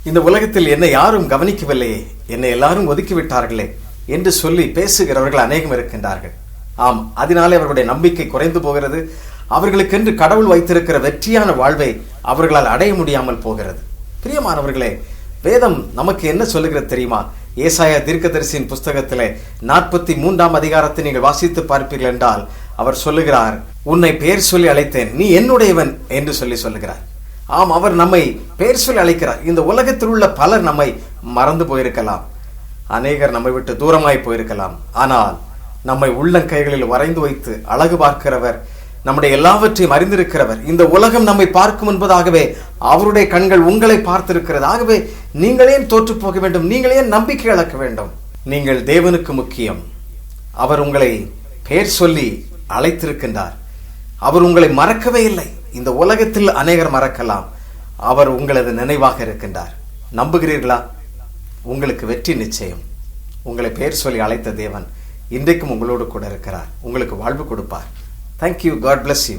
இந்த உலகத்தில் என்னை யாரும் கவனிக்கவில்லையே, என்னை எல்லாரும் ஒதுக்கிவிட்டார்களே என்று சொல்லி பேசுகிறவர்கள் அநேகம் இருக்கின்றார்கள். ஆம், அதனாலே அவர்களுடைய நம்பிக்கை குறைந்து போகிறது. அவர்களுக்கென்று கடவுள் வைத்திருக்கிற வெற்றியான வாழ்வை அவர்களால் அடைய முடியாமல் போகிறது. பிரியமானவர்களே, வேதம் நமக்கு என்ன சொல்லுகிறது தெரியுமா? ஏசாயா தீர்க்கதரிசியின் புஸ்தகத்திலே 43ஆம் அதிகாரத்தை நீங்கள் வாசித்து பார்ப்பீர்கள் என்றால் அவர் சொல்லுகிறார், உன்னை பெயர் சொல்லி அழைத்தேன், நீ என்னுடையவன் என்று சொல்லுகிறார். ஆம், அவர் நம்மை பெயர் சொல்லி அழைக்கிறார். இந்த உலகத்தில் உள்ள பலர் நம்மை மறந்து போயிருக்கலாம், அநேகர் நம்மை விட்டு தூரமாய் போயிருக்கலாம். ஆனால் நம்மை உள்ளங்கைகளில் வரைந்து வைத்து அழகு பார்க்கிறவர், நம்முடைய எல்லாவற்றையும் அறிந்திருக்கிறவர், இந்த உலகம் நம்மை பார்க்கும் என்பதாகவே அவருடைய கண்கள் உங்களை பார்த்திருக்கிறது. ஆகவே நீங்கள் ஏன் தோற்று போக வேண்டும்? நீங்கள் ஏன் நம்பிக்கை இழக்க வேண்டும்? நீங்கள் தேவனுக்கு முக்கியம். அவர் உங்களை பெயர் சொல்லி அழைத்திருக்கின்றார். அவர் உங்களை மறக்கவே இல்லை. இந்த உலகத்தில் அநேகர் மறக்கலாம், அவர் உங்களது நினைவாக இருக்கின்றார். நம்புகிறீர்களா? உங்களுக்கு வெற்றி நிச்சயம். உங்களை பெயர் சொல்லி அழைத்த தேவன் இன்றைக்கும் உங்களோடு கூட இருக்கிறார். உங்களுக்கு வாழ்வு கொடுப்பார். Thank you. God bless you.